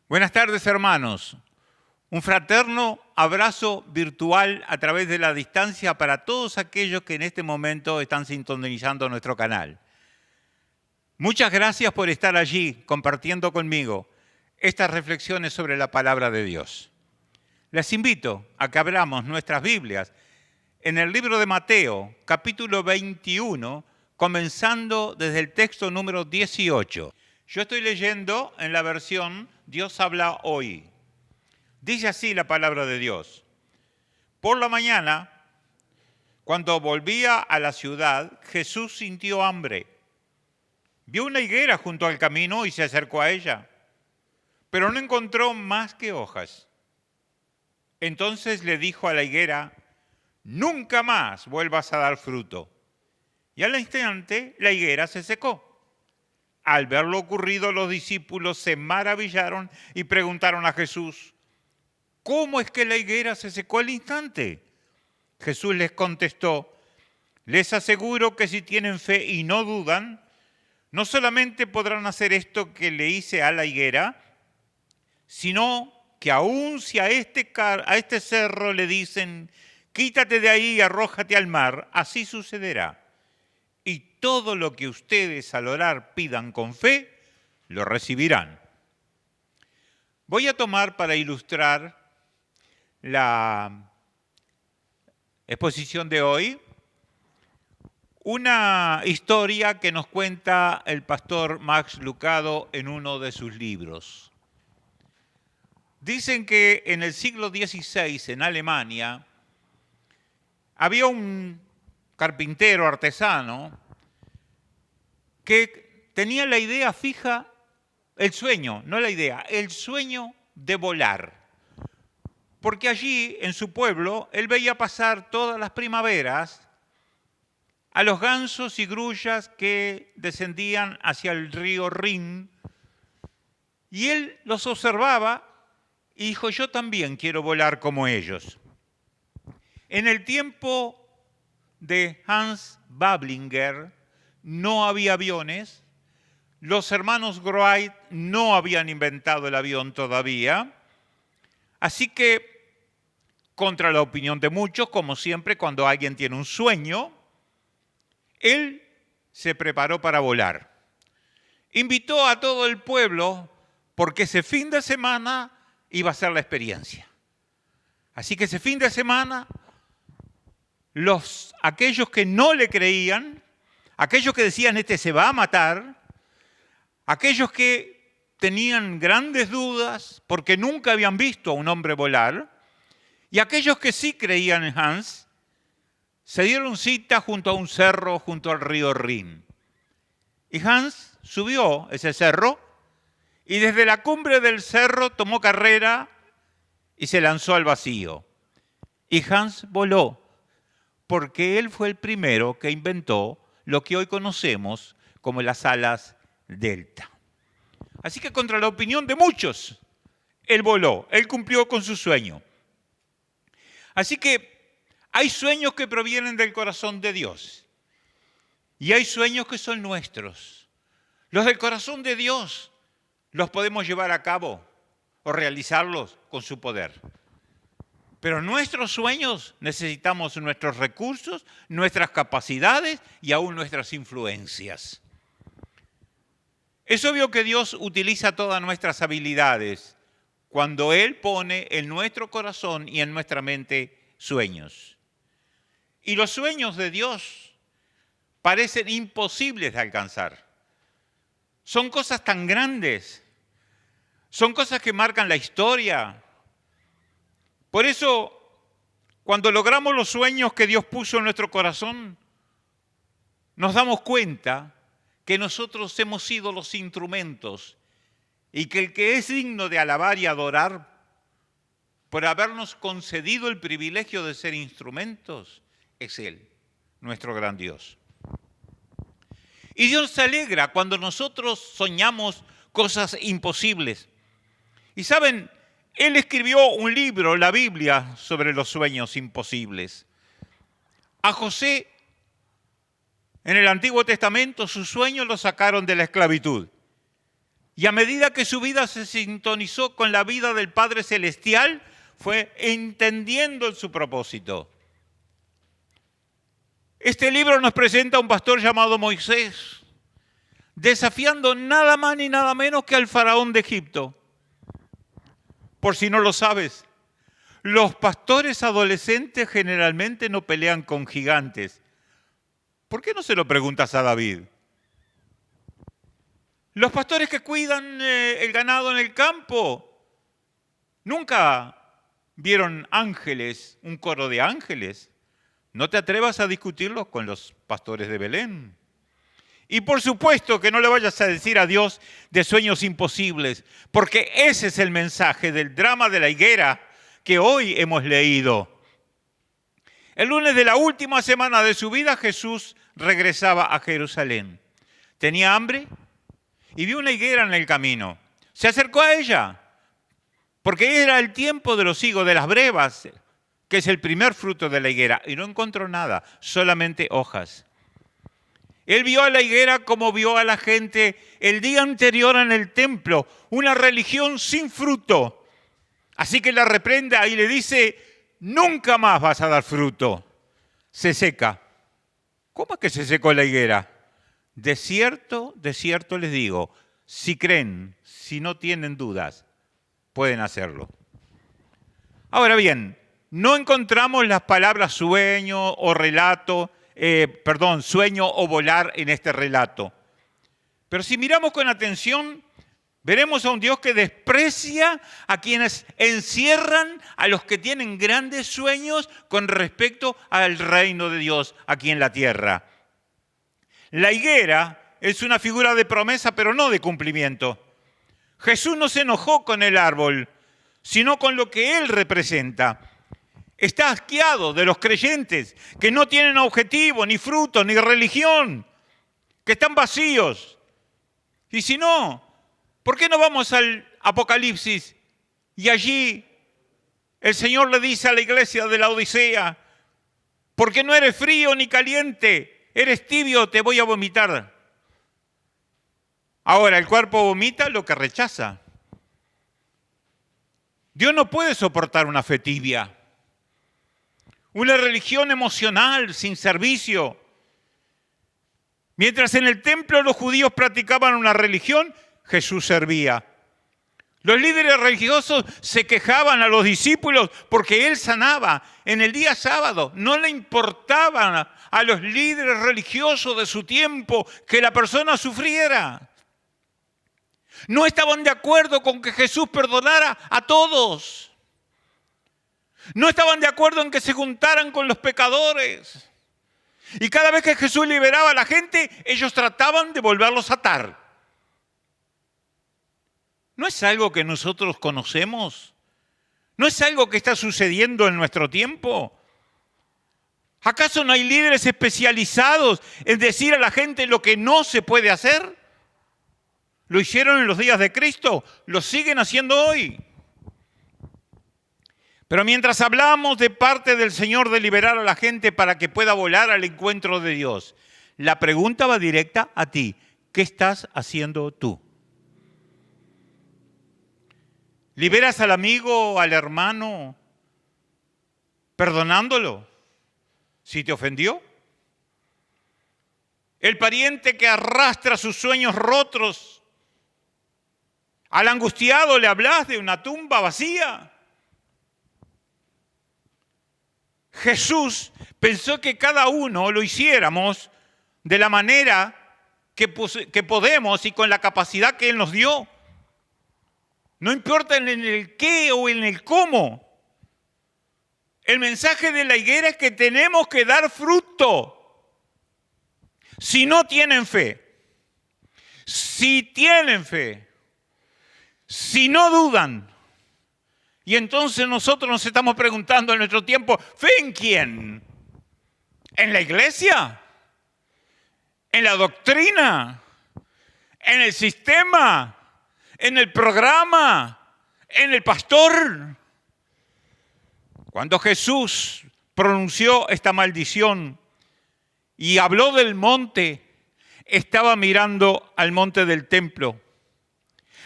Buenas tardes, hermanos. Un fraterno abrazo virtual a través de la distancia para todos aquellos que en este momento están sintonizando nuestro canal. Muchas gracias por estar allí compartiendo conmigo estas reflexiones sobre la palabra de Dios. Les invito a que abramos nuestras Biblias en el libro de Mateo, capítulo 21, comenzando desde el texto número 18. Yo estoy leyendo en la versión Dios habla hoy. Dice así la palabra de Dios. Por la mañana, cuando volvía a la ciudad, Jesús sintió hambre. Vio una higuera junto al camino y se acercó a ella, pero no encontró más que hojas. Entonces le dijo a la higuera, nunca más vuelvas a dar fruto. Y al instante la higuera se secó. Al ver lo ocurrido, los discípulos se maravillaron y preguntaron a Jesús, ¿cómo es que la higuera se secó al instante? Jesús les contestó, les aseguro que si tienen fe y no dudan, no solamente podrán hacer esto que le hice a la higuera, sino que aun si a este cerro le dicen, quítate de ahí y arrójate al mar, así sucederá. Y todo lo que ustedes al orar pidan con fe, lo recibirán. Voy a tomar para ilustrar la exposición de hoy una historia que nos cuenta el pastor Max Lucado en uno de sus libros. Dicen que en el siglo XVI en Alemania había un carpintero artesano que tenía la idea fija, el sueño de volar. Porque allí, en su pueblo, él veía pasar todas las primaveras a los gansos y grullas que descendían hacia el río Rin. Y él los observaba y dijo, yo también quiero volar como ellos. En el tiempo de Hans Bablinger no había aviones, los hermanos Wright no habían inventado el avión todavía, así que, contra la opinión de muchos, como siempre cuando alguien tiene un sueño, él se preparó para volar. Invitó a todo el pueblo porque ese fin de semana iba a ser la experiencia. Así que ese fin de semana, aquellos que no le creían, aquellos que decían, este se va a matar, aquellos que tenían grandes dudas porque nunca habían visto a un hombre volar, y aquellos que sí creían en Hans, se dieron cita junto a un cerro junto al río Rin. Y Hans subió ese cerro y desde la cumbre del cerro tomó carrera y se lanzó al vacío. Y Hans voló, porque él fue el primero que inventó lo que hoy conocemos como las alas delta. Así que contra la opinión de muchos, él voló, él cumplió con su sueño. Así que hay sueños que provienen del corazón de Dios y hay sueños que son nuestros. Los del corazón de Dios los podemos llevar a cabo o realizarlos con su poder. Pero nuestros sueños necesitamos nuestros recursos, nuestras capacidades y aún nuestras influencias. Es obvio que Dios utiliza todas nuestras habilidades cuando Él pone en nuestro corazón y en nuestra mente sueños. Y los sueños de Dios parecen imposibles de alcanzar. Son cosas tan grandes, son cosas que marcan la historia. Por eso, cuando logramos los sueños que Dios puso en nuestro corazón, nos damos cuenta que nosotros hemos sido los instrumentos y que el que es digno de alabar y adorar por habernos concedido el privilegio de ser instrumentos es Él, nuestro gran Dios. Y Dios se alegra cuando nosotros soñamos cosas imposibles. Y saben, Él escribió un libro, la Biblia, sobre los sueños imposibles. A José, en el Antiguo Testamento, sus sueños lo sacaron de la esclavitud. Y a medida que su vida se sintonizó con la vida del Padre Celestial, fue entendiendo su propósito. Este libro nos presenta a un pastor llamado Moisés, desafiando nada más ni nada menos que al faraón de Egipto. Por si no lo sabes, los pastores adolescentes generalmente no pelean con gigantes. ¿Por qué no se lo preguntas a David? Los pastores que cuidan el ganado en el campo nunca vieron ángeles, un coro de ángeles. No te atrevas a discutirlo con los pastores de Belén. Y por supuesto que no le vayas a decir a Dios de sueños imposibles, porque ese es el mensaje del drama de la higuera que hoy hemos leído. El lunes de la última semana de su vida, Jesús regresaba a Jerusalén. Tenía hambre y vio una higuera en el camino. Se acercó a ella, porque era el tiempo de los higos, de las brevas, que es el primer fruto de la higuera, y no encontró nada, solamente hojas. Él vio a la higuera como vio a la gente el día anterior en el templo, una religión sin fruto. Así que la reprende y le dice, nunca más vas a dar fruto. Se seca. ¿Cómo es que se secó la higuera? De cierto les digo, si creen, si no tienen dudas, pueden hacerlo. Ahora bien, no encontramos las palabras sueño o relato, sueño o volar en este relato. Pero si miramos con atención, veremos a un Dios que desprecia a quienes encierran a los que tienen grandes sueños con respecto al reino de Dios aquí en la tierra. La higuera es una figura de promesa, pero no de cumplimiento. Jesús no se enojó con el árbol, sino con lo que él representa. Está asqueado de los creyentes que no tienen objetivo, ni fruto, ni religión, que están vacíos. Y si no, ¿por qué no vamos al Apocalipsis? Y allí el Señor le dice a la iglesia de la Odisea, porque no eres frío ni caliente, eres tibio, te voy a vomitar. Ahora, el cuerpo vomita lo que rechaza. Dios no puede soportar una fe tibia. Una religión emocional, sin servicio. Mientras en el templo los judíos practicaban una religión, Jesús servía. Los líderes religiosos se quejaban a los discípulos porque Él sanaba en el día sábado. No le importaba a los líderes religiosos de su tiempo que la persona sufriera. No estaban de acuerdo con que Jesús perdonara a todos. No estaban de acuerdo en que se juntaran con los pecadores. Y cada vez que Jesús liberaba a la gente, ellos trataban de volverlos a atar. ¿No es algo que nosotros conocemos? ¿No es algo que está sucediendo en nuestro tiempo? ¿Acaso no hay líderes especializados en decir a la gente lo que no se puede hacer? Lo hicieron en los días de Cristo, lo siguen haciendo hoy. Pero mientras hablamos de parte del Señor de liberar a la gente para que pueda volar al encuentro de Dios, la pregunta va directa a ti. ¿Qué estás haciendo tú? ¿Liberas al amigo, al hermano, perdonándolo si te ofendió? ¿El pariente que arrastra sus sueños rotos? ¿Al angustiado le hablas de una tumba vacía? Jesús pensó que cada uno lo hiciéramos de la manera que podemos y con la capacidad que Él nos dio. No importa en el qué o en el cómo. El mensaje de la higuera es que tenemos que dar fruto. Si no tienen fe, si tienen fe, si no dudan, y entonces nosotros nos estamos preguntando en nuestro tiempo, ¿fe en quién? ¿En la iglesia? ¿En la doctrina? ¿En el sistema? ¿En el programa? ¿En el pastor? Cuando Jesús pronunció esta maldición y habló del monte, estaba mirando al monte del templo.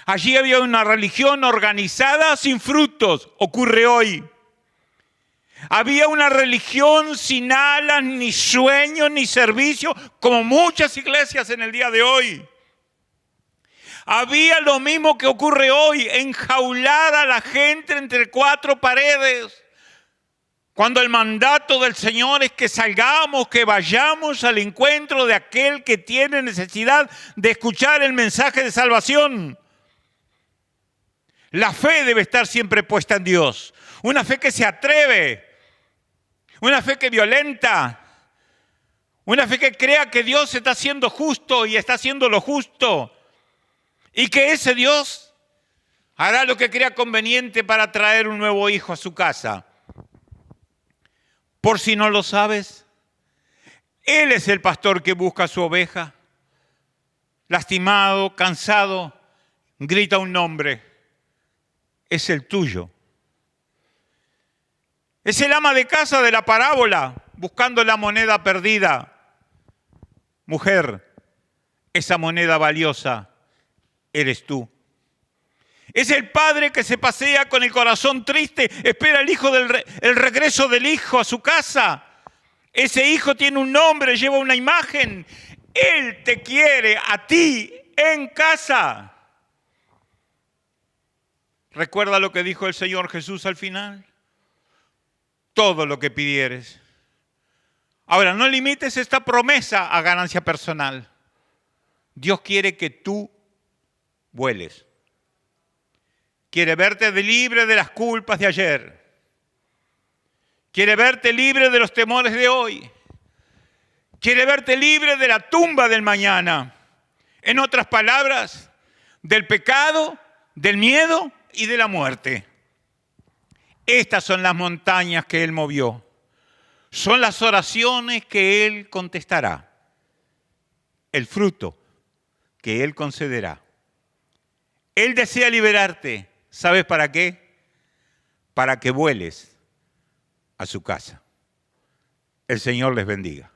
Allí había una religión organizada sin frutos. Ocurre hoy. Había una religión sin alas, ni sueños, ni servicio, como muchas iglesias en el día de hoy. Había lo mismo que ocurre hoy, enjaular a la gente entre cuatro paredes. Cuando el mandato del Señor es que salgamos, que vayamos al encuentro de aquel que tiene necesidad de escuchar el mensaje de salvación. La fe debe estar siempre puesta en Dios. Una fe que se atreve. Una fe que violenta. Una fe que crea que Dios está siendo justo y está haciendo lo justo. Y que ese Dios hará lo que crea conveniente para traer un nuevo hijo a su casa. Por si no lo sabes, Él es el pastor que busca a su oveja. Lastimado, cansado, grita un nombre. Es el tuyo. Es el ama de casa de la parábola, buscando la moneda perdida. Mujer, esa moneda valiosa eres tú. Es el padre que se pasea con el corazón triste, espera el regreso del hijo a su casa. Ese hijo tiene un nombre, lleva una imagen. Él te quiere a ti en casa. ¿Recuerda lo que dijo el Señor Jesús al final? Todo lo que pidieres. Ahora, no limites esta promesa a ganancia personal. Dios quiere que tú vueles. Quiere verte libre de las culpas de ayer. Quiere verte libre de los temores de hoy. Quiere verte libre de la tumba del mañana. En otras palabras, del pecado, del miedo y de la muerte. Estas son las montañas que Él movió. Son las oraciones que Él contestará. El fruto que Él concederá. Él desea liberarte. ¿Sabes para qué? Para que vueles a su casa. El Señor les bendiga.